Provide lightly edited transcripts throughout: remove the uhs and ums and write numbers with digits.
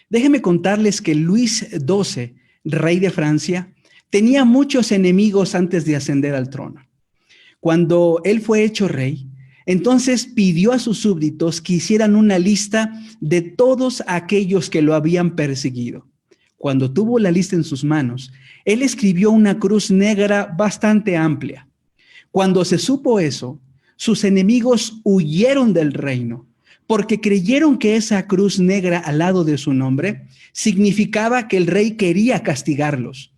Déjenme contarles que Luis XII, rey de Francia, tenía muchos enemigos antes de ascender al trono. Cuando él fue hecho rey, entonces pidió a sus súbditos que hicieran una lista de todos aquellos que lo habían perseguido. Cuando tuvo la lista en sus manos, él escribió una cruz negra bastante amplia. Cuando se supo eso, sus enemigos huyeron del reino, porque creyeron que esa cruz negra al lado de su nombre significaba que el rey quería castigarlos.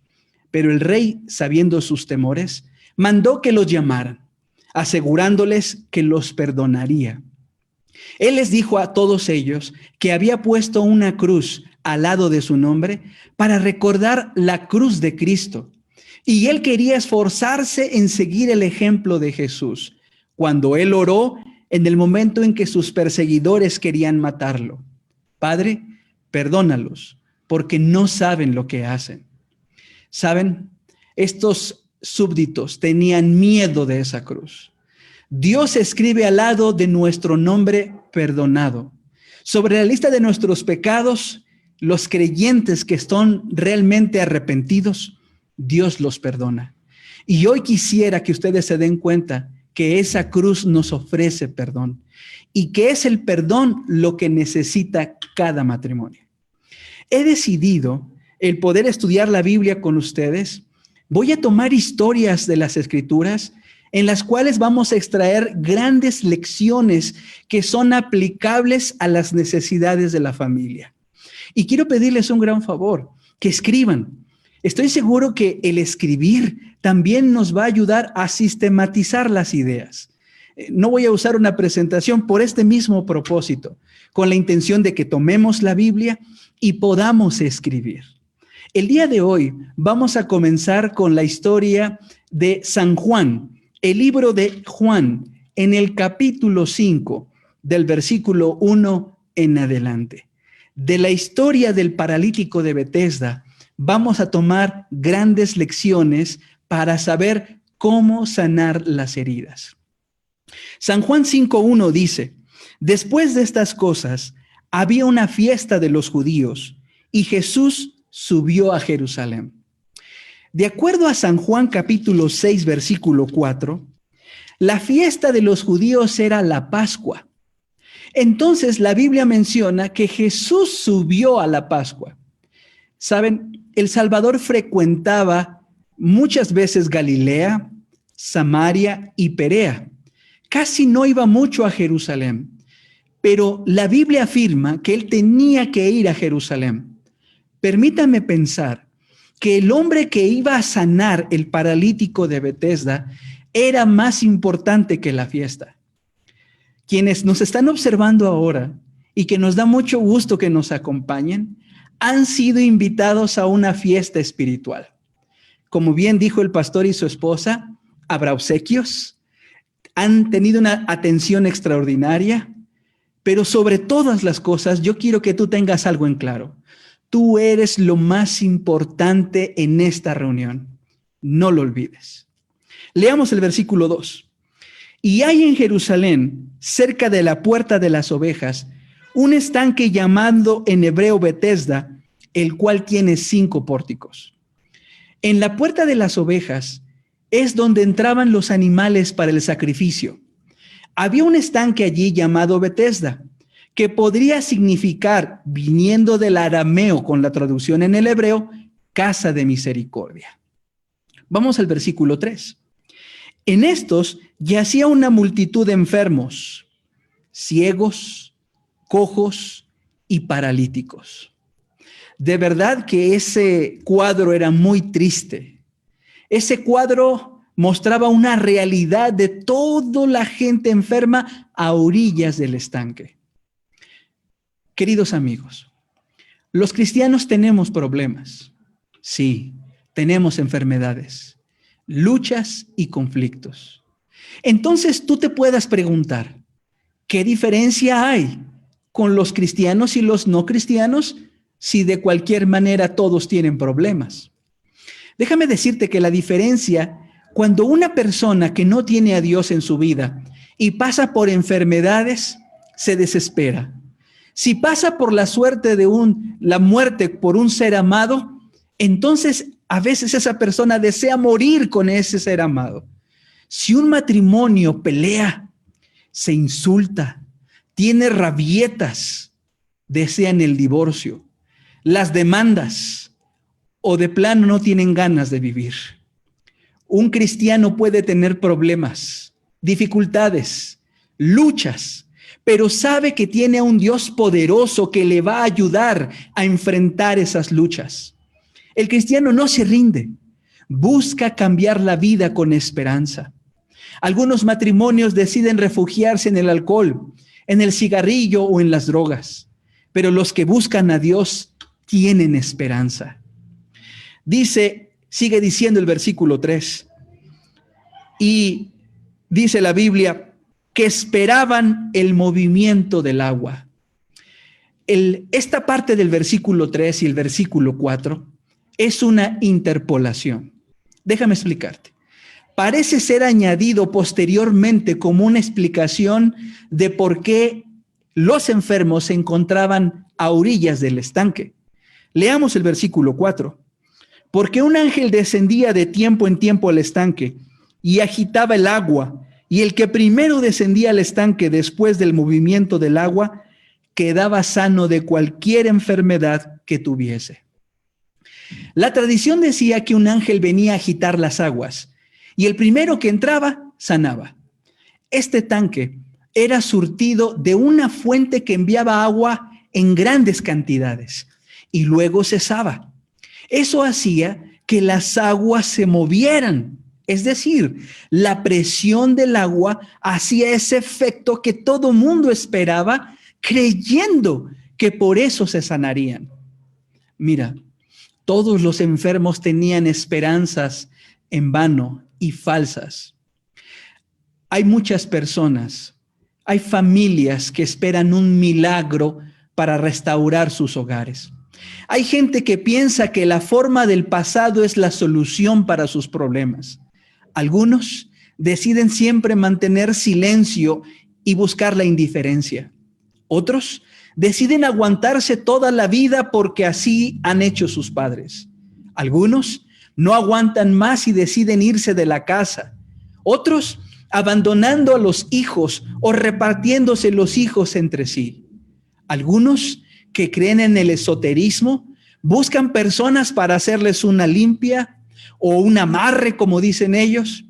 Pero el rey, sabiendo sus temores, mandó que los llamaran, asegurándoles que los perdonaría. Él les dijo a todos ellos que había puesto una cruz al lado de su nombre para recordar la cruz de Cristo. Y él quería esforzarse en seguir el ejemplo de Jesús cuando él oró en el momento en que sus perseguidores querían matarlo. Padre, perdónalos, porque no saben lo que hacen. ¿Saben? Estos súbditos tenían miedo de esa cruz. Dios escribe al lado de nuestro nombre perdonado. Sobre la lista de nuestros pecados, los creyentes que están realmente arrepentidos, Dios los perdona. Y hoy quisiera que ustedes se den cuenta que esa cruz nos ofrece perdón y que es el perdón lo que necesita cada matrimonio. He decidido el poder estudiar la Biblia con ustedes. Voy a tomar historias de las Escrituras en las cuales vamos a extraer grandes lecciones que son aplicables a las necesidades de la familia. Y quiero pedirles un gran favor, que escriban. Estoy seguro que el escribir también nos va a ayudar a sistematizar las ideas. No voy a usar una presentación por este mismo propósito, con la intención de que tomemos la Biblia y podamos escribir. El día de hoy vamos a comenzar con la historia de San Juan, el libro de Juan, en el capítulo 5, del versículo 1 en adelante. De la historia del paralítico de Betesda, vamos a tomar grandes lecciones para saber cómo sanar las heridas. San Juan 5:1 dice: después de estas cosas, había una fiesta de los judíos y Jesús subió a Jerusalén. De acuerdo a San Juan capítulo 6, versículo 4, la fiesta de los judíos era la Pascua. Entonces la Biblia menciona que Jesús subió a la Pascua. Saben, el Salvador frecuentaba muchas veces Galilea, Samaria y Perea. Casi no iba mucho a Jerusalén, pero la Biblia afirma que él tenía que ir a Jerusalén. Permítame pensar que el hombre que iba a sanar el paralítico de Betesda era más importante que la fiesta. Quienes nos están observando ahora y que nos da mucho gusto que nos acompañen, han sido invitados a una fiesta espiritual. Como bien dijo el pastor y su esposa, habrá obsequios, han tenido una atención extraordinaria, pero sobre todas las cosas yo quiero que tú tengas algo en claro. Tú eres lo más importante en esta reunión. No lo olvides. Leamos el versículo 2. Y hay en Jerusalén, cerca de la puerta de las ovejas, un estanque llamado en hebreo Betesda, el cual tiene 5 pórticos. En la puerta de las ovejas es donde entraban los animales para el sacrificio. Había un estanque allí llamado Betesda, que podría significar, viniendo del arameo con la traducción en el hebreo, casa de misericordia. Vamos al versículo 3. En estos yacía una multitud de enfermos, ciegos, cojos y paralíticos. De verdad que ese cuadro era muy triste. Ese cuadro mostraba una realidad de toda la gente enferma a orillas del estanque. Queridos amigos, los cristianos tenemos problemas. Sí, tenemos enfermedades, luchas y conflictos. Entonces tú te puedas preguntar, ¿qué diferencia hay con los cristianos y los no cristianos si de cualquier manera todos tienen problemas? Déjame decirte que la diferencia, cuando una persona que no tiene a Dios en su vida y pasa por enfermedades, se desespera. Si pasa por la suerte de la muerte por un ser amado, entonces a veces esa persona desea morir con ese ser amado. Si un matrimonio pelea, se insulta, tiene rabietas, desean el divorcio, las demandas o de plano no tienen ganas de vivir. Un cristiano puede tener problemas, dificultades, luchas, pero sabe que tiene a un Dios poderoso que le va a ayudar a enfrentar esas luchas. El cristiano no se rinde, busca cambiar la vida con esperanza. Algunos matrimonios deciden refugiarse en el alcohol, en el cigarrillo o en las drogas, pero los que buscan a Dios tienen esperanza. Sigue diciendo el versículo 3, y dice la Biblia que esperaban el movimiento del agua. Esta parte del versículo 3 y el versículo 4 es una interpolación. Déjame explicarte. Parece ser añadido posteriormente como una explicación de por qué los enfermos se encontraban a orillas del estanque. Leamos el versículo 4. Porque un ángel descendía de tiempo en tiempo al estanque y agitaba el agua, y el que primero descendía al estanque después del movimiento del agua quedaba sano de cualquier enfermedad que tuviese. La tradición decía que un ángel venía a agitar las aguas y el primero que entraba sanaba. Este tanque era surtido de una fuente que enviaba agua en grandes cantidades y luego cesaba. Eso hacía que las aguas se movieran. Es decir, la presión del agua hacía ese efecto que todo mundo esperaba, creyendo que por eso se sanarían. Mira, todos los enfermos tenían esperanzas en vano y falsas. Hay muchas personas, hay familias que esperan un milagro para restaurar sus hogares. Hay gente que piensa que la forma del pasado es la solución para sus problemas. Algunos deciden siempre mantener silencio y buscar la indiferencia. Otros deciden aguantarse toda la vida porque así han hecho sus padres. Algunos no aguantan más y deciden irse de la casa. Otros abandonando a los hijos o repartiéndose los hijos entre sí. Algunos que creen en el esoterismo buscan personas para hacerles una limpia o un amarre, como dicen ellos.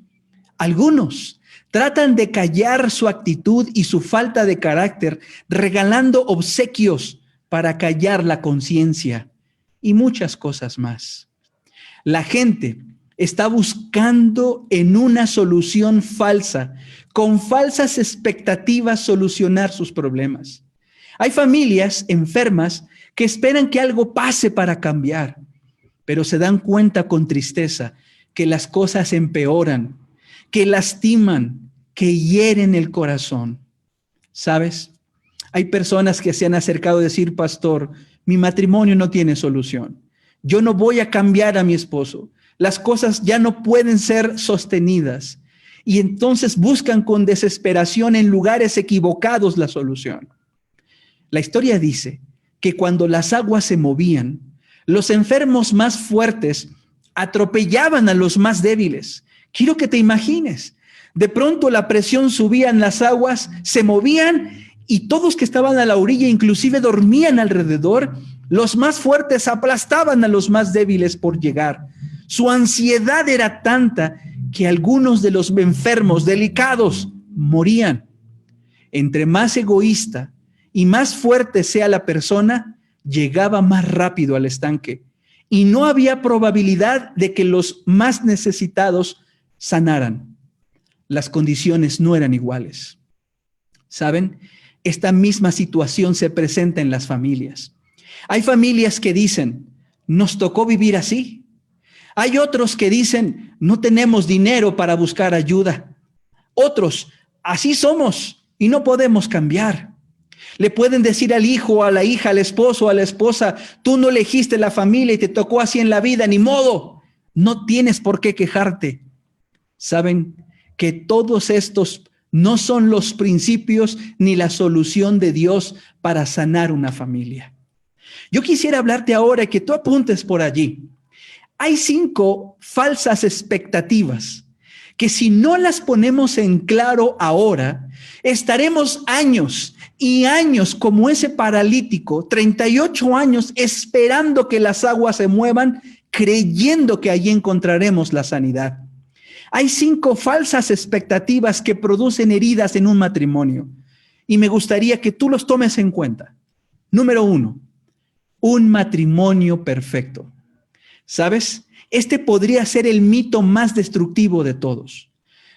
Algunos tratan de callar su actitud y su falta de carácter, regalando obsequios para callar la conciencia y muchas cosas más. La gente está buscando en una solución falsa, con falsas expectativas, solucionar sus problemas. Hay familias enfermas que esperan que algo pase para cambiar, pero se dan cuenta con tristeza que las cosas empeoran, que lastiman, que hieren el corazón. ¿Sabes? Hay personas que se han acercado a decir, pastor, mi matrimonio no tiene solución. Yo no voy a cambiar a mi esposo. Las cosas ya no pueden ser sostenidas. Y entonces buscan con desesperación en lugares equivocados la solución. La historia dice que cuando las aguas se movían, los enfermos más fuertes atropellaban a los más débiles. Quiero que te imagines. De pronto la presión subía en las aguas, se movían y todos que estaban a la orilla, inclusive dormían alrededor. Los más fuertes aplastaban a los más débiles por llegar. Su ansiedad era tanta que algunos de los enfermos delicados morían. Entre más egoísta y más fuerte sea la persona, llegaba más rápido al estanque y no había probabilidad de que los más necesitados sanaran. Las condiciones no eran iguales. ¿Saben? Esta misma situación se presenta en las familias. Hay familias que dicen, nos tocó vivir así. Hay otros que dicen, no tenemos dinero para buscar ayuda. Otros, así somos y no podemos cambiar. Le pueden decir al hijo, a la hija, al esposo, a la esposa, tú no elegiste la familia y te tocó así en la vida, ni modo. No tienes por qué quejarte. Saben que todos estos no son los principios ni la solución de Dios para sanar una familia. Yo quisiera hablarte ahora y que tú apuntes por allí. Hay 5 falsas expectativas que si no las ponemos en claro ahora, estaremos años y años como ese paralítico, 38 años esperando que las aguas se muevan, creyendo que allí encontraremos la sanidad. Hay 5 falsas expectativas que producen heridas en un matrimonio y me gustaría que tú los tomes en cuenta. Número 1, un matrimonio perfecto. ¿Sabes? Este podría ser el mito más destructivo de todos.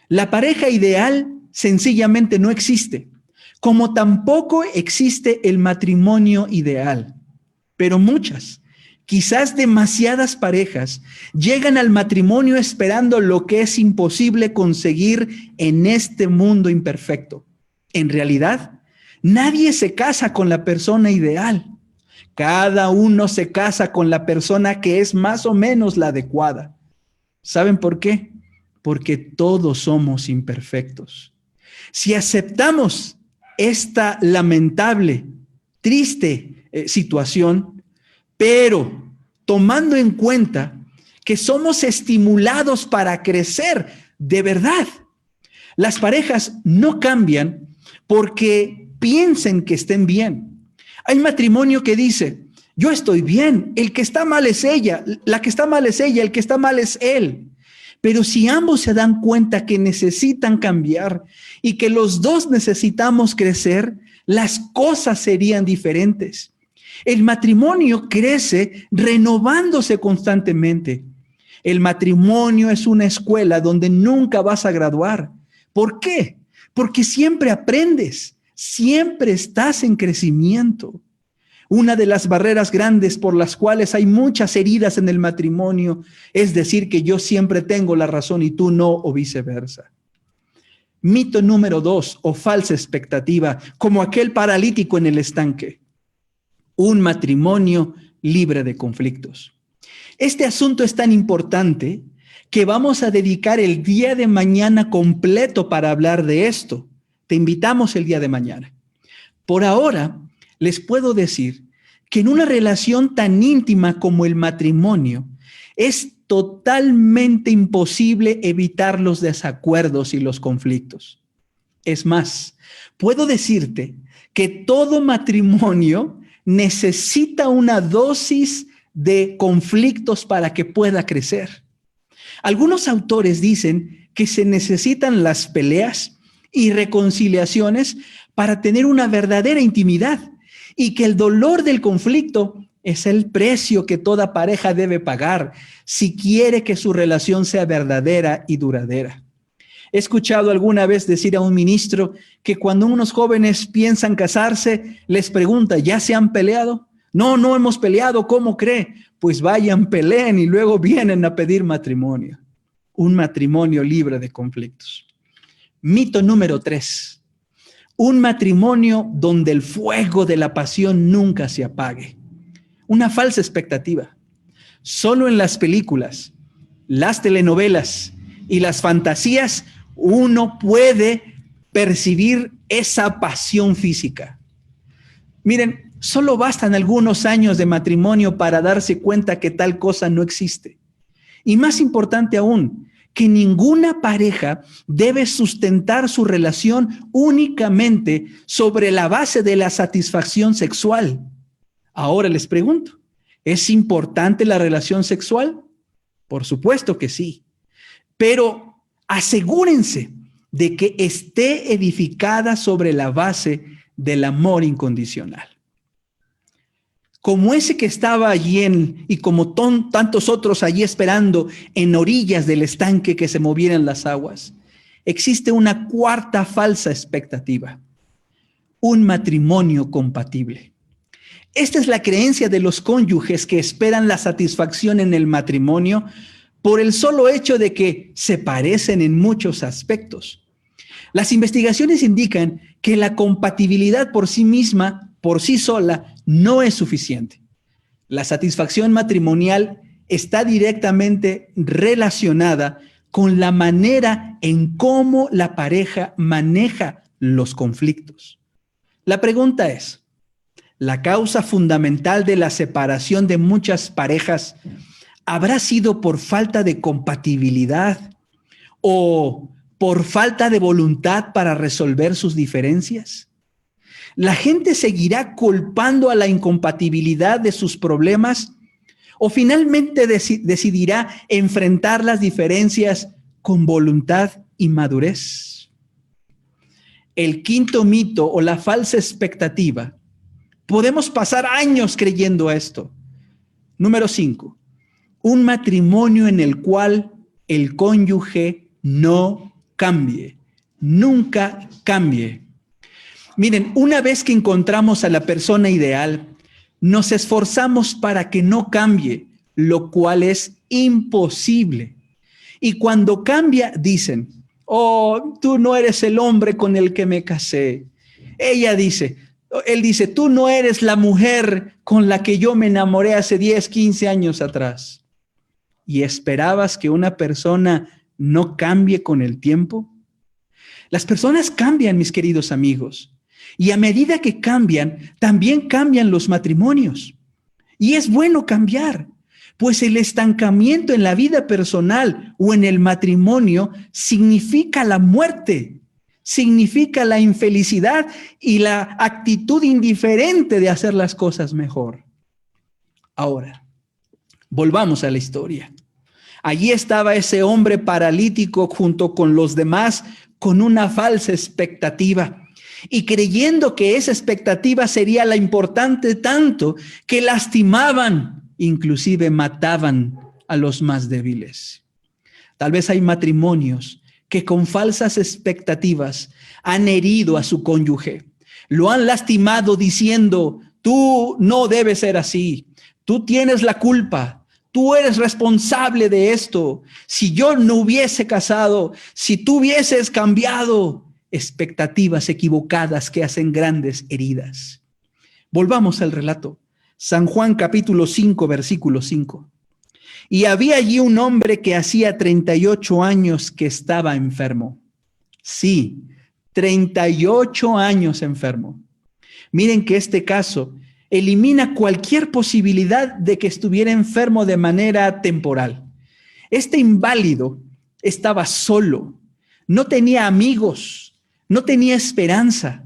La pareja ideal sencillamente no existe, como tampoco existe el matrimonio ideal. Pero muchas, quizás demasiadas parejas, llegan al matrimonio esperando lo que es imposible conseguir en este mundo imperfecto. En realidad, nadie se casa con la persona ideal. Cada uno se casa con la persona que es más o menos la adecuada. ¿Saben por qué? Porque todos somos imperfectos. Si aceptamos esta lamentable, triste situación, pero tomando en cuenta que somos estimulados para crecer de verdad, las parejas no cambian porque piensen que estén bien. Hay matrimonio que dice, yo estoy bien, el que está mal es ella, la que está mal es ella, el que está mal es él. Pero si ambos se dan cuenta que necesitan cambiar y que los dos necesitamos crecer, las cosas serían diferentes. El matrimonio crece renovándose constantemente. El matrimonio es una escuela donde nunca vas a graduar. ¿Por qué? Porque siempre aprendes. Siempre estás en crecimiento. Una de las barreras grandes por las cuales hay muchas heridas en el matrimonio es decir que yo siempre tengo la razón y tú no, o viceversa. Mito número 2 o falsa expectativa, como aquel paralítico en el estanque. Un matrimonio libre de conflictos. Este asunto es tan importante que vamos a dedicar el día de mañana completo para hablar de esto. Te invitamos el día de mañana. Por ahora, les puedo decir que en una relación tan íntima como el matrimonio, es totalmente imposible evitar los desacuerdos y los conflictos. Es más, puedo decirte que todo matrimonio necesita una dosis de conflictos para que pueda crecer. Algunos autores dicen que se necesitan las peleas y reconciliaciones para tener una verdadera intimidad y que el dolor del conflicto es el precio que toda pareja debe pagar si quiere que su relación sea verdadera y duradera. He escuchado alguna vez decir a un ministro que cuando unos jóvenes piensan casarse, les pregunta, ¿ya se han peleado? No, no hemos peleado, ¿cómo cree? Pues vayan, peleen y luego vienen a pedir matrimonio. Un matrimonio libre de conflictos. Mito número 3. Un matrimonio donde el fuego de la pasión nunca se apague. Una falsa expectativa. Solo en las películas, las telenovelas y las fantasías uno puede percibir esa pasión física. Miren, solo bastan algunos años de matrimonio para darse cuenta que tal cosa no existe. Y más importante aún, que ninguna pareja debe sustentar su relación únicamente sobre la base de la satisfacción sexual. Ahora les pregunto, ¿es importante la relación sexual? Por supuesto que sí, pero asegúrense de que esté edificada sobre la base del amor incondicional. Como ese que estaba allí y como tantos otros allí esperando en orillas del estanque que se movieran las aguas, existe una cuarta falsa expectativa, un matrimonio compatible. Esta es la creencia de los cónyuges que esperan la satisfacción en el matrimonio por el solo hecho de que se parecen en muchos aspectos. Las investigaciones indican que la compatibilidad por sí misma, por sí sola, no es suficiente. La satisfacción matrimonial está directamente relacionada con la manera en cómo la pareja maneja los conflictos. La pregunta es, ¿la causa fundamental de la separación de muchas parejas habrá sido por falta de compatibilidad o por falta de voluntad para resolver sus diferencias? ¿La gente seguirá culpando a la incompatibilidad de sus problemas o finalmente decidirá enfrentar las diferencias con voluntad y madurez? El quinto mito o la falsa expectativa. Podemos pasar años creyendo esto. Número 5. Un matrimonio en el cual el cónyuge no cambie, nunca cambie. Miren, una vez que encontramos a la persona ideal, nos esforzamos para que no cambie, lo cual es imposible. Y cuando cambia, dicen, oh, tú no eres el hombre con el que me casé. Él dice, tú no eres la mujer con la que yo me enamoré hace 10, 15 años atrás. ¿Y esperabas que una persona no cambie con el tiempo? Las personas cambian, mis queridos amigos. Y a medida que cambian, también cambian los matrimonios. Y es bueno cambiar, pues el estancamiento en la vida personal o en el matrimonio significa la muerte, significa la infelicidad y la actitud indiferente de hacer las cosas mejor. Ahora, volvamos a la historia. Allí estaba ese hombre paralítico junto con los demás con una falsa expectativa. Y creyendo que esa expectativa sería la importante tanto que lastimaban, inclusive mataban a los más débiles. Tal vez hay matrimonios que con falsas expectativas han herido a su cónyuge. Lo han lastimado diciendo, tú no debes ser así, tú tienes la culpa, tú eres responsable de esto. Si yo no hubiese casado, si tú hubieses cambiado. Expectativas equivocadas que hacen grandes heridas. Volvamos al relato. San Juan capítulo 5, versículo 5. Y había allí un hombre que hacía 38 años que estaba enfermo. Sí, 38 años enfermo. Miren que este caso elimina cualquier posibilidad de que estuviera enfermo de manera temporal. Este inválido estaba solo, no tenía amigos, no tenía esperanza,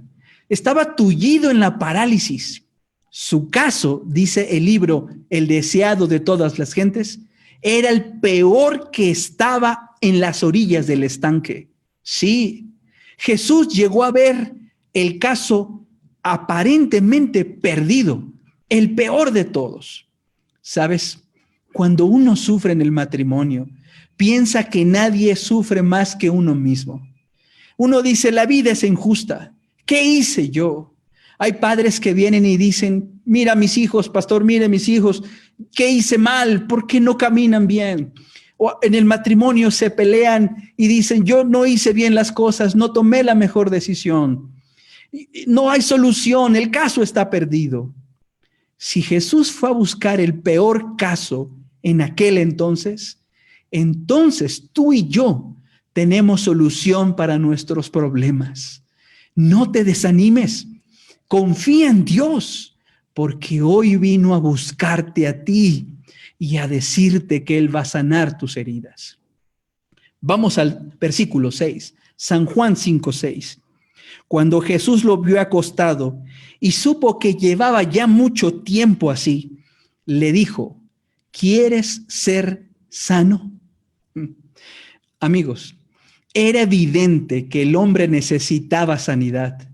estaba tullido en la parálisis. Su caso, dice el libro El deseado de todas las gentes, era el peor que estaba en las orillas del estanque. Sí, Jesús llegó a ver el caso aparentemente perdido, el peor de todos. ¿Sabes? Cuando uno sufre en el matrimonio, piensa que nadie sufre más que uno mismo. Uno dice, la vida es injusta. ¿Qué hice yo? Hay padres que vienen y dicen, mira mis hijos, pastor, mire mis hijos, ¿qué hice mal? ¿Por qué no caminan bien? O en el matrimonio se pelean y dicen, yo no hice bien las cosas, no tomé la mejor decisión. No hay solución, el caso está perdido. Si Jesús fue a buscar el peor caso en aquel entonces tú y yo tenemos solución para nuestros problemas. No te desanimes. Confía en Dios, porque hoy vino a buscarte a ti y a decirte que Él va a sanar tus heridas. Vamos al versículo 6, San Juan 5:6. Cuando Jesús lo vio acostado y supo que llevaba ya mucho tiempo así, le dijo, ¿quieres ser sano? Amigos, era evidente que el hombre necesitaba sanidad,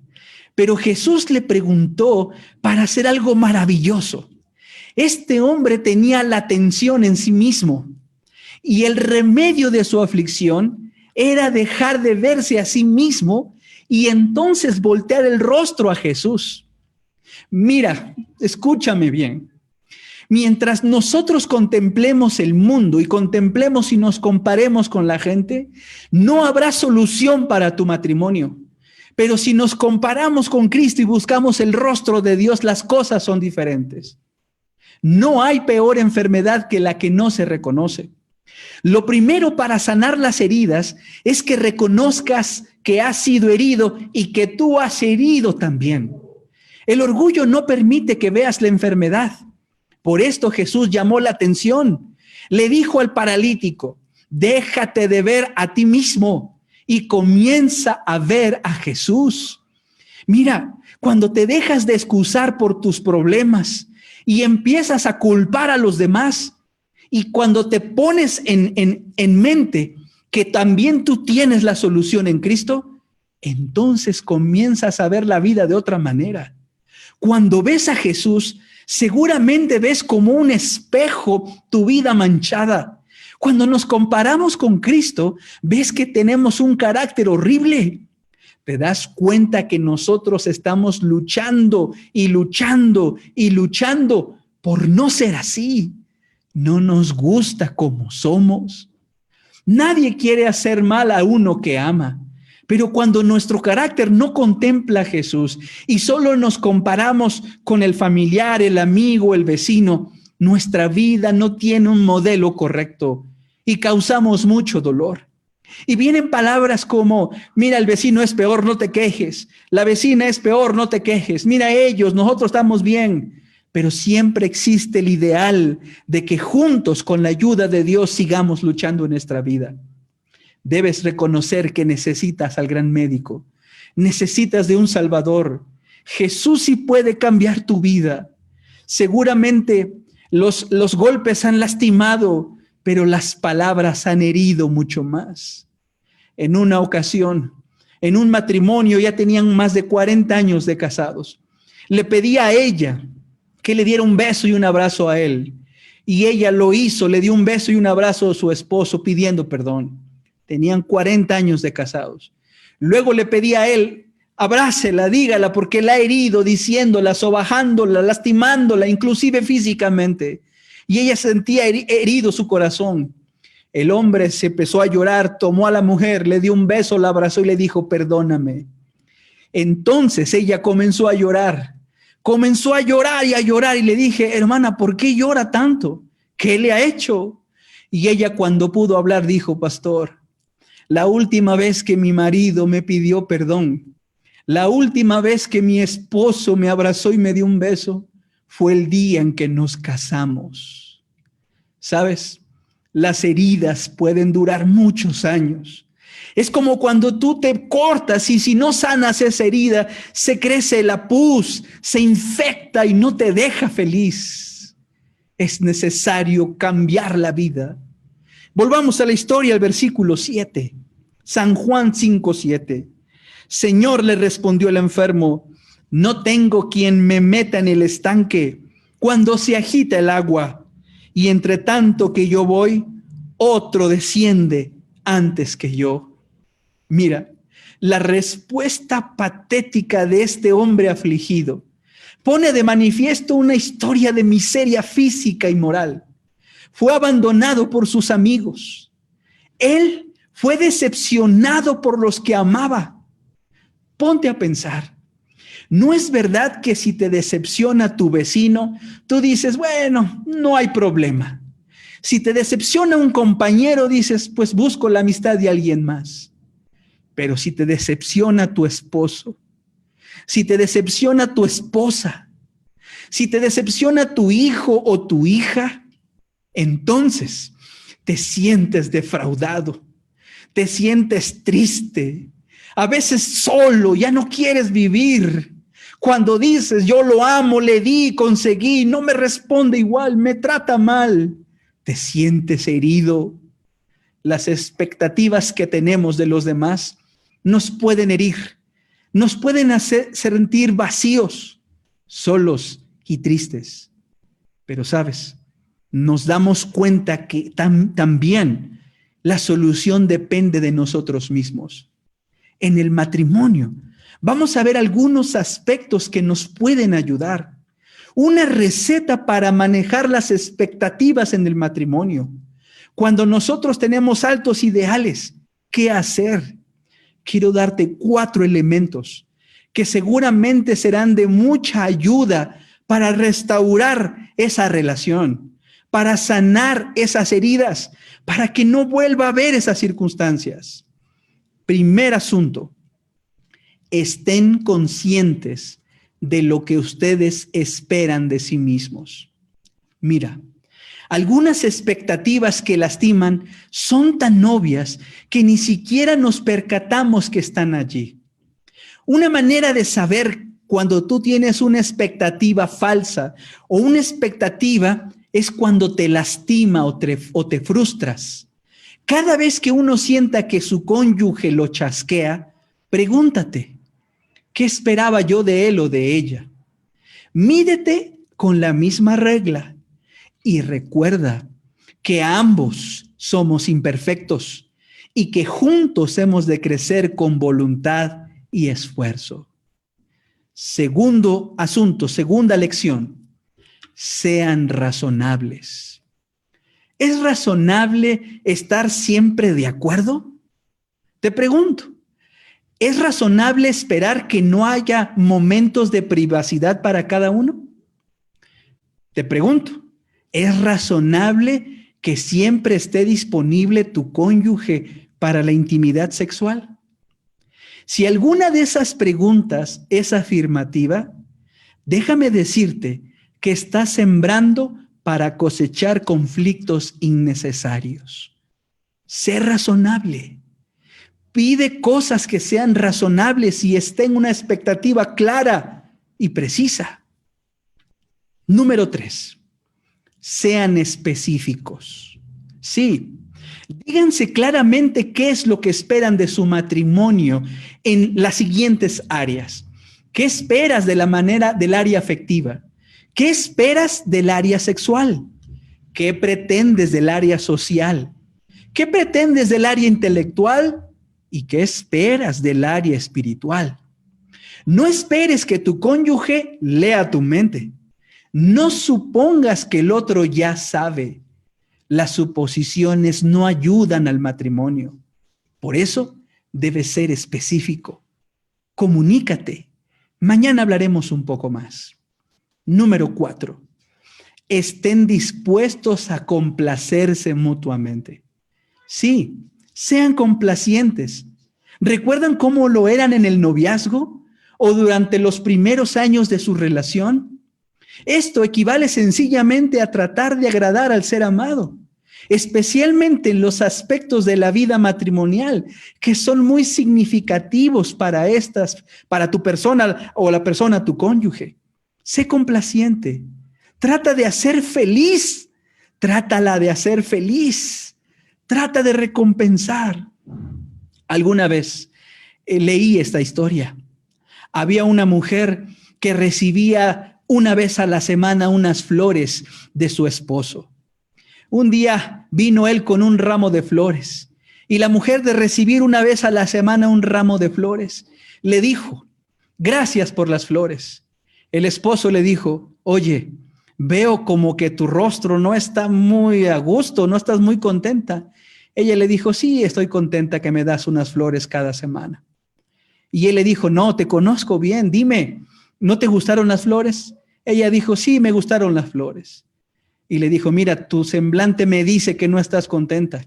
pero Jesús le preguntó para hacer algo maravilloso. Este hombre tenía la atención en sí mismo y el remedio de su aflicción era dejar de verse a sí mismo y entonces voltear el rostro a Jesús. Mira, escúchame bien. Mientras nosotros contemplemos el mundo y contemplemos y nos comparemos con la gente, no habrá solución para tu matrimonio. Pero si nos comparamos con Cristo y buscamos el rostro de Dios, las cosas son diferentes. No hay peor enfermedad que la que no se reconoce. Lo primero para sanar las heridas es que reconozcas que has sido herido y que tú has herido también. El orgullo no permite que veas la enfermedad. Por esto Jesús llamó la atención. Le dijo al paralítico, déjate de ver a ti mismo y comienza a ver a Jesús. Mira, cuando te dejas de excusar por tus problemas y empiezas a culpar a los demás, y cuando te pones en mente que también tú tienes la solución en Cristo, entonces comienzas a ver la vida de otra manera. Cuando ves a Jesús, seguramente ves como un espejo tu vida manchada. Cuando nos comparamos con Cristo, ves que tenemos un carácter horrible. Te das cuenta que nosotros estamos luchando y luchando y luchando por no ser así. No nos gusta como somos. Nadie quiere hacer mal a uno que ama. Pero cuando nuestro carácter no contempla a Jesús y solo nos comparamos con el familiar, el amigo, el vecino, nuestra vida no tiene un modelo correcto y causamos mucho dolor. Y vienen palabras como, mira, el vecino es peor, no te quejes. La vecina es peor, no te quejes. Mira ellos, nosotros estamos bien. Pero siempre existe el ideal de que juntos, con la ayuda de Dios, sigamos luchando en nuestra vida. Debes reconocer que necesitas al gran médico. Necesitas de un Salvador. Jesús sí puede cambiar tu vida. Seguramente los golpes han lastimado, pero las palabras han herido mucho más. En una ocasión, en un matrimonio, ya tenían más de 40 años de casados. Le pedí a ella que le diera un beso y un abrazo a él. Y ella lo hizo, le dio un beso y un abrazo a su esposo pidiendo perdón. Tenían 40 años de casados. Luego le pedí a él, abrácela, dígala, porque la ha herido, diciéndola, sobajándola, lastimándola, inclusive físicamente. Y ella sentía herido su corazón. El hombre se empezó a llorar, tomó a la mujer, le dio un beso, la abrazó y le dijo, perdóname. Entonces ella comenzó a llorar. Comenzó a llorar y le dije, hermana, ¿por qué llora tanto? ¿Qué le ha hecho? Y ella, cuando pudo hablar, dijo, pastor, la última vez que mi marido me pidió perdón, la última vez que mi esposo me abrazó y me dio un beso, fue el día en que nos casamos. ¿Sabes? Las heridas pueden durar muchos años. Es como cuando tú te cortas y si no sanas esa herida, se crece la pus, se infecta y no te deja feliz. Es necesario cambiar la vida. Volvamos a la historia, al versículo 7. San Juan 5:7. Señor, le respondió el enfermo, no tengo quien me meta en el estanque cuando se agita el agua, y entre tanto que yo voy, otro desciende antes que yo. Mira, la respuesta patética de este hombre afligido pone de manifiesto una historia de miseria física y moral. Fue abandonado por sus amigos. Él fue decepcionado por los que amaba. Ponte a pensar. ¿No es verdad que si te decepciona tu vecino, tú dices, bueno, no hay problema? Si te decepciona un compañero, dices, pues busco la amistad de alguien más. Pero si te decepciona tu esposo, si te decepciona tu esposa, si te decepciona tu hijo o tu hija, entonces te sientes defraudado, te sientes triste, a veces solo, ya no quieres vivir. Cuando dices, yo lo amo, le di, conseguí, no me responde igual, me trata mal, te sientes herido. Las expectativas que tenemos de los demás nos pueden herir, nos pueden hacer sentir vacíos, solos y tristes. Pero sabes, nos damos cuenta que también la solución depende de nosotros mismos. En el matrimonio vamos a ver algunos aspectos que nos pueden ayudar. Una receta para manejar las expectativas en el matrimonio. Cuando nosotros tenemos altos ideales, ¿qué hacer? Quiero darte 4 elementos que seguramente serán de mucha ayuda para restaurar esa relación, para sanar esas heridas, para que no vuelva a haber esas circunstancias. Primer asunto, estén conscientes de lo que ustedes esperan de sí mismos. Mira, algunas expectativas que lastiman son tan obvias que ni siquiera nos percatamos que están allí. Una manera de saber cuando tú tienes una expectativa falsa o una expectativa es cuando te lastima o te frustras. Cada vez que uno sienta que su cónyuge lo chasquea, pregúntate, ¿qué esperaba yo de él o de ella? Mídete con la misma regla y recuerda que ambos somos imperfectos y que juntos hemos de crecer con voluntad y esfuerzo. Segundo asunto, segunda lección, sean razonables. ¿Es razonable estar siempre de acuerdo? Te pregunto, ¿es razonable esperar que no haya momentos de privacidad para cada uno? Te pregunto, ¿es razonable que siempre esté disponible tu cónyuge para la intimidad sexual? Si alguna de esas preguntas es afirmativa, déjame decirte que estás sembrando para cosechar conflictos innecesarios. Sé razonable. Pide cosas que sean razonables y estén en una expectativa clara y precisa. Número 3, sean específicos. Sí, díganse claramente qué es lo que esperan de su matrimonio en las siguientes áreas. ¿Qué esperas del área afectiva? ¿Qué esperas del área sexual? ¿Qué pretendes del área social? ¿Qué pretendes del área intelectual? ¿Y qué esperas del área espiritual? No esperes que tu cónyuge lea tu mente. No supongas que el otro ya sabe. Las suposiciones no ayudan al matrimonio. Por eso, debes ser específico. Comunícate. Mañana hablaremos un poco más. Número 4. Estén dispuestos a complacerse mutuamente. Sí, sean complacientes. ¿Recuerdan cómo lo eran en el noviazgo o durante los primeros años de su relación? Esto equivale sencillamente a tratar de agradar al ser amado, especialmente en los aspectos de la vida matrimonial que son muy significativos para tu persona o la persona, tu cónyuge. Sé complaciente. Trata de hacer feliz. Trátala de hacer feliz. Trata de recompensar. Alguna vez leí esta historia. Había una mujer que recibía una vez a la semana unas flores de su esposo. Un día vino él con un ramo de flores y la mujer, de recibir una vez a la semana un ramo de flores, le dijo, gracias por las flores. El esposo le dijo, oye, veo como que tu rostro no está muy a gusto, no estás muy contenta. Ella le dijo, sí, estoy contenta que me das unas flores cada semana. Y él le dijo, no, te conozco bien, dime, ¿no te gustaron las flores? Ella dijo, sí, me gustaron las flores. Y le dijo, mira, tu semblante me dice que no estás contenta.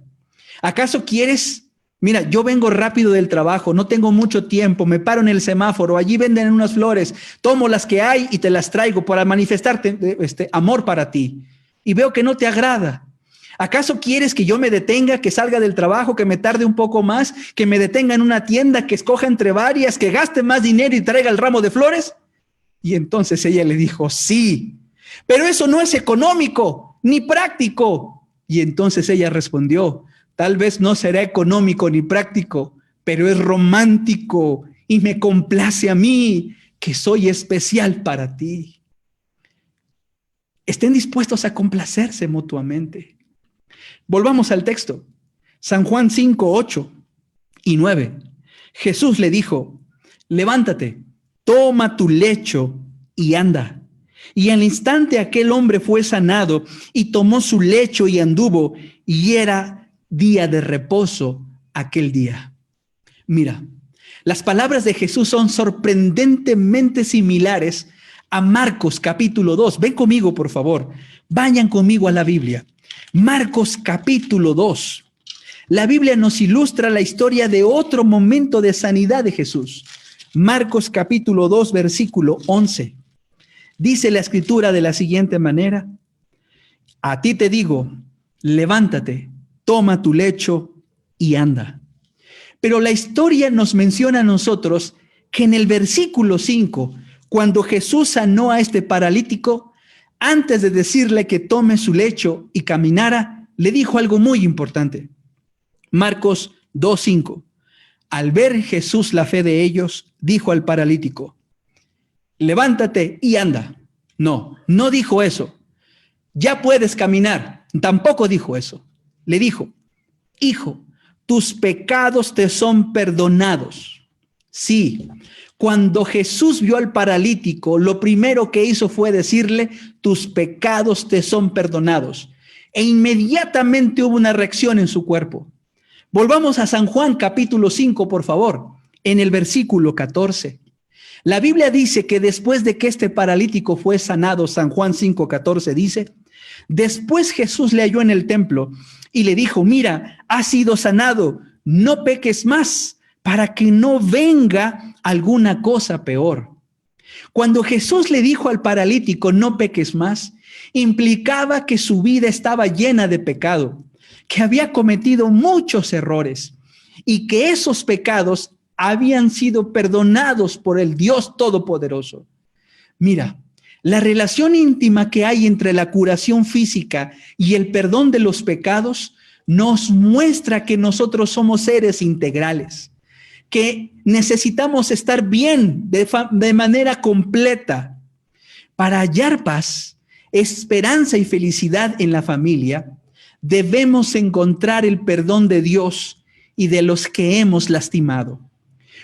¿Acaso quieres? Mira, yo vengo rápido del trabajo, no tengo mucho tiempo, me paro en el semáforo, allí venden unas flores, tomo las que hay y te las traigo para manifestarte amor para ti. Y veo que no te agrada. ¿Acaso quieres que yo me detenga, que salga del trabajo, que me tarde un poco más, que me detenga en una tienda, que escoja entre varias, que gaste más dinero y traiga el ramo de flores? Y entonces ella le dijo, sí, pero eso no es económico ni práctico. Y entonces ella respondió, tal vez no será económico ni práctico, pero es romántico y me complace a mí, que soy especial para ti. Estén dispuestos a complacerse mutuamente. Volvamos al texto. San Juan 5, 8 y 9. Jesús le dijo, levántate, toma tu lecho y anda. Y al instante aquel hombre fue sanado y tomó su lecho y anduvo, y era día de reposo aquel día. Mira, las palabras de Jesús son sorprendentemente similares a Marcos capítulo 2. Ven conmigo, por favor. Vayan conmigo a la Biblia. Marcos capítulo 2. La Biblia nos ilustra la historia de otro momento de sanidad de Jesús. Marcos capítulo 2, versículo 11. Dice la escritura de la siguiente manera: a ti te digo, levántate, toma tu lecho y anda. Pero la historia nos menciona a nosotros que en el versículo 5, cuando Jesús sanó a este paralítico, antes de decirle que tome su lecho y caminara, le dijo algo muy importante. Marcos 2:5. Al ver Jesús la fe de ellos, dijo al paralítico: levántate y anda. No dijo eso. Ya puedes caminar. Tampoco dijo eso. Le dijo: hijo, tus pecados te son perdonados. Sí, cuando Jesús vio al paralítico, lo primero que hizo fue decirle: tus pecados te son perdonados. E inmediatamente hubo una reacción en su cuerpo. Volvamos a San Juan capítulo 5, por favor, en el versículo 14. La Biblia dice que después de que este paralítico fue sanado, San Juan 5:14 dice: después Jesús le halló en el templo y le dijo: mira, has sido sanado, no peques más, para que no venga alguna cosa peor. Cuando Jesús le dijo al paralítico: no peques más, implicaba que su vida estaba llena de pecado, que había cometido muchos errores y que esos pecados habían sido perdonados por el Dios Todopoderoso. Mira, la relación íntima que hay entre la curación física y el perdón de los pecados nos muestra que nosotros somos seres integrales, que necesitamos estar bien de manera completa. Para hallar paz, esperanza y felicidad en la familia, debemos encontrar el perdón de Dios y de los que hemos lastimado.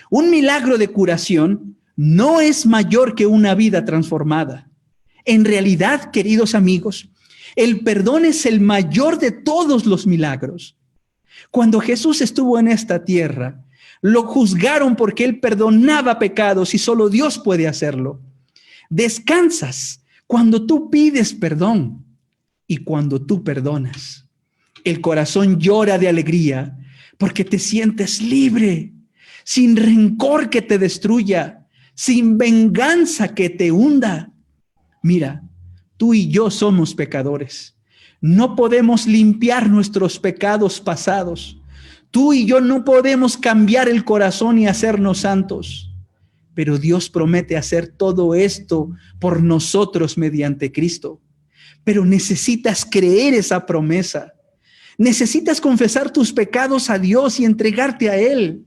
Un milagro de curación no es mayor que una vida transformada. En realidad, queridos amigos, el perdón es el mayor de todos los milagros. Cuando Jesús estuvo en esta tierra, lo juzgaron porque él perdonaba pecados y solo Dios puede hacerlo. Descansas cuando tú pides perdón y cuando tú perdonas. El corazón llora de alegría porque te sientes libre, sin rencor que te destruya, sin venganza que te hunda. Mira, tú y yo somos pecadores. No podemos limpiar nuestros pecados pasados. Tú y yo no podemos cambiar el corazón y hacernos santos. Pero Dios promete hacer todo esto por nosotros mediante Cristo. Pero necesitas creer esa promesa. Necesitas confesar tus pecados a Dios y entregarte a Él.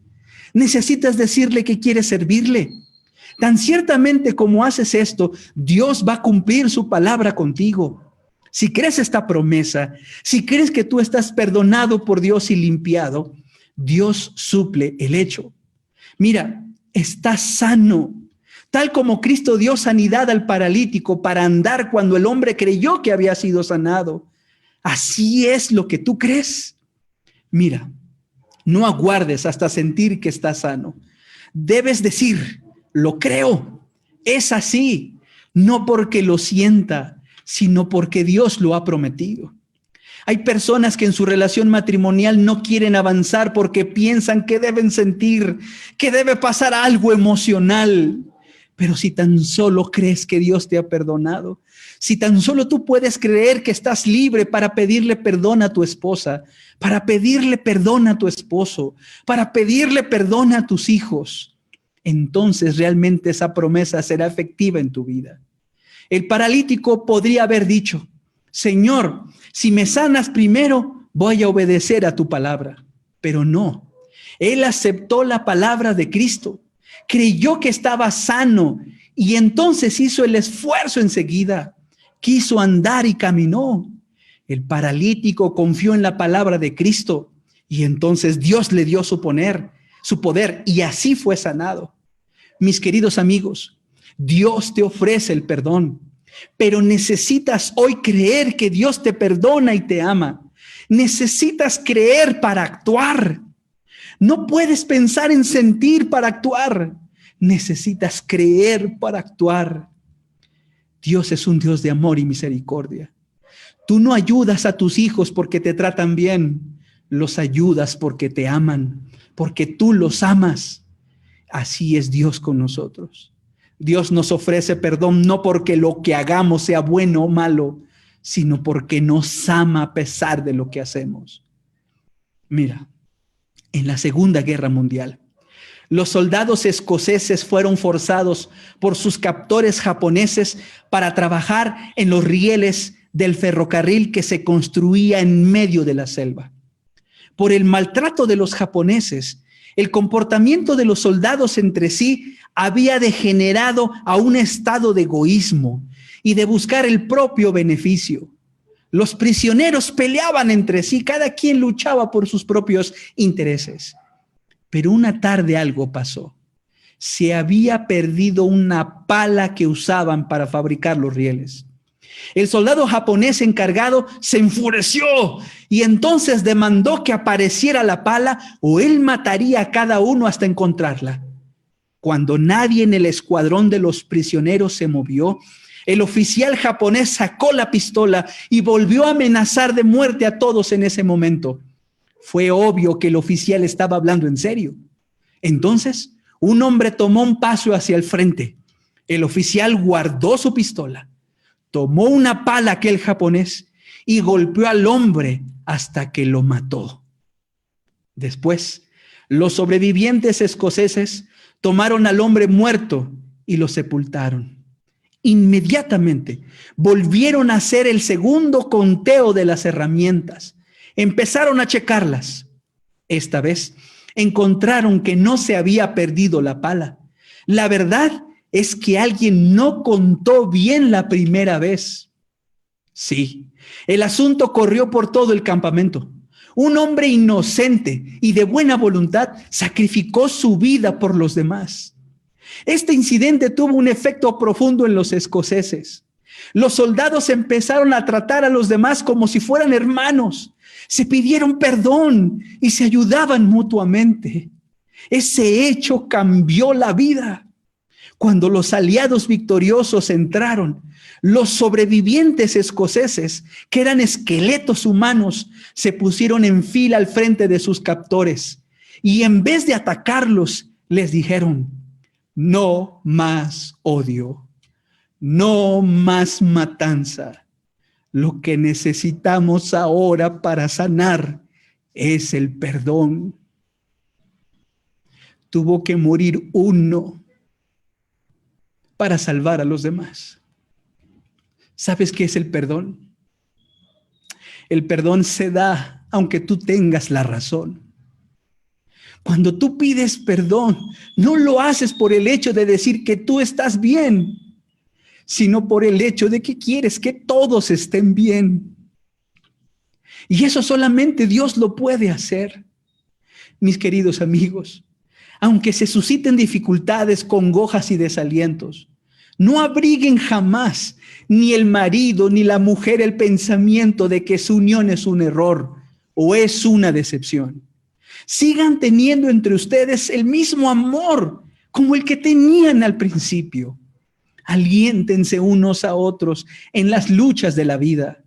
Necesitas decirle que quieres servirle. Tan ciertamente como haces esto, Dios va a cumplir su palabra contigo. Si crees esta promesa, si crees que tú estás perdonado por Dios y limpiado, Dios suple el hecho. Mira, estás sano. Tal como Cristo dio sanidad al paralítico para andar cuando el hombre creyó que había sido sanado. Así es lo que tú crees. Mira, no aguardes hasta sentir que estás sano. Debes decir: lo creo, es así, no porque lo sienta, sino porque Dios lo ha prometido. Hay personas que en su relación matrimonial no quieren avanzar porque piensan que deben sentir, que debe pasar algo emocional. Pero si tan solo crees que Dios te ha perdonado, si tan solo tú puedes creer que estás libre para pedirle perdón a tu esposa, para pedirle perdón a tu esposo, para pedirle perdón a tus hijos, entonces realmente esa promesa será efectiva en tu vida. El paralítico podría haber dicho: Señor, si me sanas primero, voy a obedecer a tu palabra. Pero no, él aceptó la palabra de Cristo, creyó que estaba sano y entonces hizo el esfuerzo enseguida. Quiso andar y caminó. El paralítico confió en la palabra de Cristo y entonces Dios le dio su poder y así fue sanado. Mis queridos amigos, Dios te ofrece el perdón, pero necesitas hoy creer que Dios te perdona y te ama. Necesitas creer para actuar. No puedes pensar en sentir para actuar. Necesitas creer para actuar. Dios es un Dios de amor y misericordia. Tú no ayudas a tus hijos porque te tratan bien, los ayudas porque te aman, porque tú los amas. Así es Dios con nosotros. Dios nos ofrece perdón no porque lo que hagamos sea bueno o malo, sino porque nos ama a pesar de lo que hacemos. Mira, en la Segunda Guerra Mundial, los soldados escoceses fueron forzados por sus captores japoneses para trabajar en los rieles del ferrocarril que se construía en medio de la selva. Por el maltrato de los japoneses, el comportamiento de los soldados entre sí había degenerado a un estado de egoísmo y de buscar el propio beneficio. Los prisioneros peleaban entre sí, cada quien luchaba por sus propios intereses. Pero una tarde algo pasó. Se había perdido una pala que usaban para fabricar los rieles. El soldado japonés encargado se enfureció y entonces demandó que apareciera la pala o él mataría a cada uno hasta encontrarla. Cuando nadie en el escuadrón de los prisioneros se movió, el oficial japonés sacó la pistola y volvió a amenazar de muerte a todos en ese momento. Fue obvio que el oficial estaba hablando en serio. Entonces, un hombre tomó un paso hacia el frente. El oficial guardó su pistola, tomó una pala aquel japonés y golpeó al hombre hasta que lo mató. Después, los sobrevivientes escoceses tomaron al hombre muerto y lo sepultaron. Inmediatamente volvieron a hacer el segundo conteo de las herramientas. Empezaron a checarlas. Esta vez encontraron que no se había perdido la pala. La verdad es que alguien no contó bien la primera vez. Sí, el asunto corrió por todo el campamento. Un hombre inocente y de buena voluntad sacrificó su vida por los demás. Este incidente tuvo un efecto profundo en los escoceses. Los soldados empezaron a tratar a los demás como si fueran hermanos. Se pidieron perdón y se ayudaban mutuamente. Ese hecho cambió la vida. Cuando los aliados victoriosos entraron, los sobrevivientes escoceses, que eran esqueletos humanos, se pusieron en fila al frente de sus captores y en vez de atacarlos, les dijeron: no más odio, no más matanza. Lo que necesitamos ahora para sanar es el perdón. Tuvo que morir uno para salvar a los demás. ¿Sabes qué es el perdón? El perdón se da aunque tú tengas la razón. Cuando tú pides perdón, no lo haces por el hecho de decir que tú estás bien, sino por el hecho de que quieres que todos estén bien. Y eso solamente Dios lo puede hacer. Mis queridos amigos, aunque se susciten dificultades, congojas y desalientos, no abriguen jamás ni el marido ni la mujer el pensamiento de que su unión es un error o es una decepción. Sigan teniendo entre ustedes el mismo amor como el que tenían al principio. Aliéntense unos a otros en las luchas de la vida.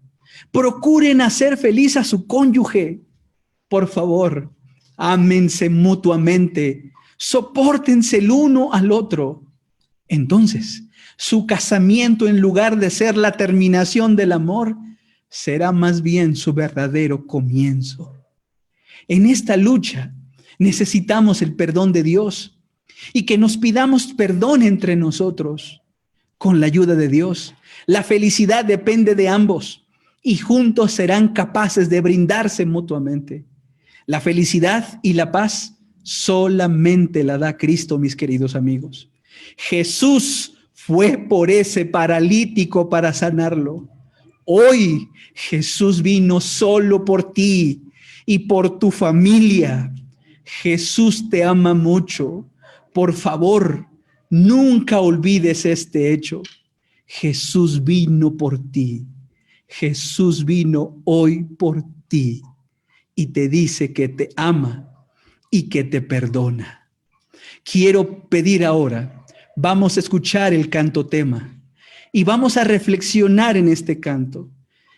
Procuren hacer feliz a su cónyuge. Por favor, ámense mutuamente. Sopórtense el uno al otro. Entonces, su casamiento, en lugar de ser la terminación del amor, será más bien su verdadero comienzo. En esta lucha necesitamos el perdón de Dios y que nos pidamos perdón entre nosotros. Con la ayuda de Dios, la felicidad depende de ambos y juntos serán capaces de brindarse mutuamente. La felicidad y la paz solamente la da Cristo, mis queridos amigos. Jesús fue por ese paralítico para sanarlo. Hoy Jesús vino solo por ti y por tu familia. Jesús te ama mucho. Por favor, nunca olvides este hecho. Jesús vino por ti. Jesús vino hoy por ti y te dice que te ama y que te perdona. Quiero pedir ahora, vamos a escuchar el canto tema y vamos a reflexionar en este canto.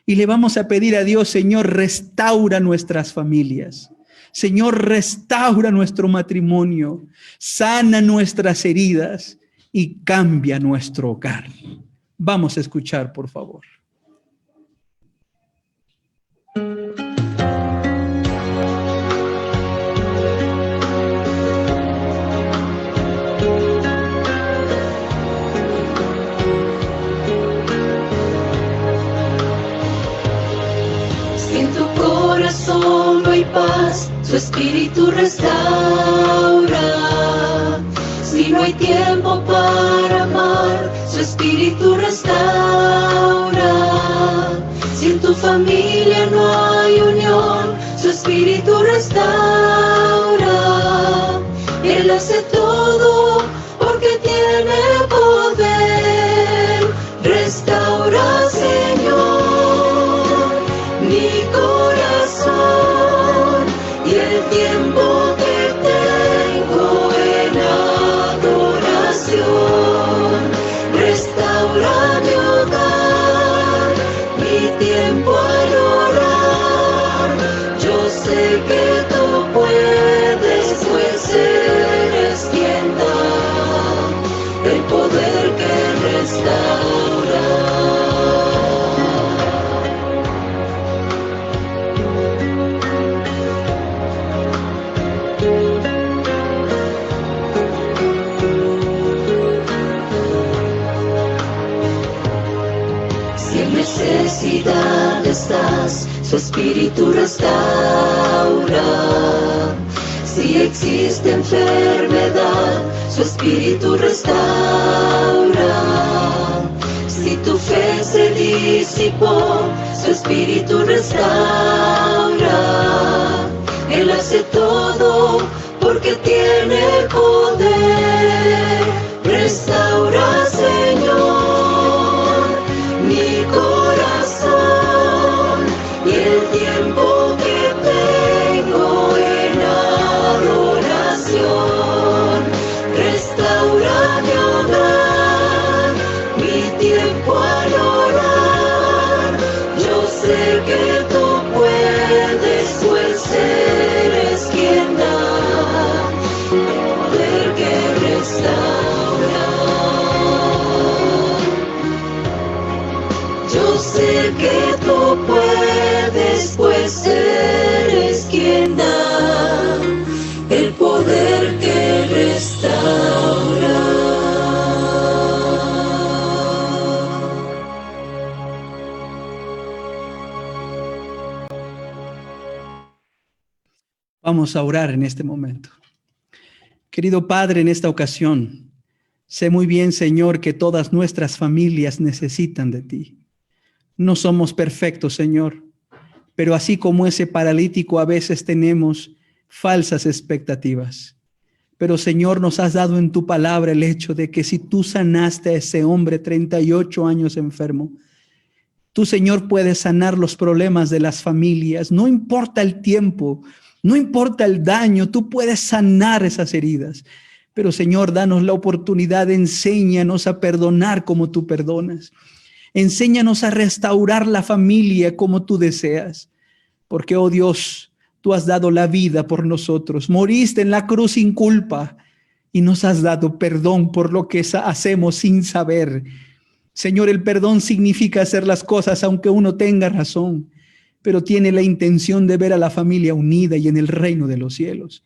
Y le vamos a pedir a Dios, Señor, restaura nuestras familias. Señor, restaura nuestro matrimonio, sana nuestras heridas y cambia nuestro hogar. Vamos a escuchar, por favor. Si en tu corazón no hay paz, su espíritu restaura. Si no hay tiempo para amar, su espíritu restaura. Si en tu familia no hay unión, su espíritu restaura. Él hace todo porque tiene poder. Restaura, Señor, mi corazón y el tiempo que tengo en adoración. Restaura mi hogar, mi tiempo al orar. Yo sé que tú puedes, pues eres quien da el poder que restaura. Si en necesidad estás, su espíritu restaura. Si existe enfermedad, su espíritu restaura. Si tu fe se disipó, su espíritu restaura. Él hace todo porque tiene poder. Restaura, Señor, mi corazón y el tiempo que tengo en adoración. Restaura mi hogar, mi tiempo al orar. Yo sé que tú puedes, pues eres quien da el poder que restaura. Yo sé que tú puedes, pues eres quien da el poder que restaura. Vamos a orar en este momento. Querido Padre, en esta ocasión, sé muy bien, Señor, que todas nuestras familias necesitan de ti. No somos perfectos, Señor, pero así como ese paralítico a veces tenemos falsas expectativas. Pero, Señor, nos has dado en tu palabra el hecho de que si tú sanaste a ese hombre 38 años enfermo, tú, Señor, puedes sanar los problemas de las familias. No importa el tiempo, no importa el daño, tú puedes sanar esas heridas. Pero, Señor, danos la oportunidad, enséñanos a perdonar como tú perdonas. Enséñanos a restaurar la familia como tú deseas. Porque, oh Dios, tú has dado la vida por nosotros. Moriste en la cruz sin culpa y nos has dado perdón por lo que hacemos sin saber. Señor, el perdón significa hacer las cosas aunque uno tenga razón, pero tiene la intención de ver a la familia unida y en el reino de los cielos.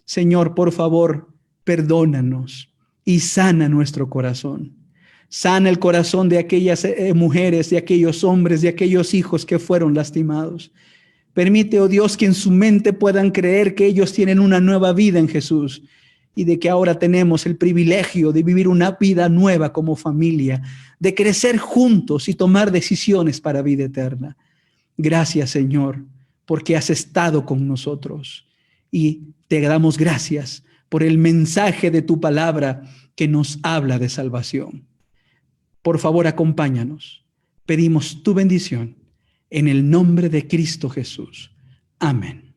Señor, por favor, perdónanos y sana nuestro corazón. Sana el corazón de aquellas mujeres, de aquellos hombres, de aquellos hijos que fueron lastimados. Permite, oh Dios, que en su mente puedan creer que ellos tienen una nueva vida en Jesús y de que ahora tenemos el privilegio de vivir una vida nueva como familia, de crecer juntos y tomar decisiones para vida eterna. Gracias, Señor, porque has estado con nosotros y te damos gracias por el mensaje de tu palabra que nos habla de salvación. Por favor, acompáñanos. Pedimos tu bendición en el nombre de Cristo Jesús. Amén.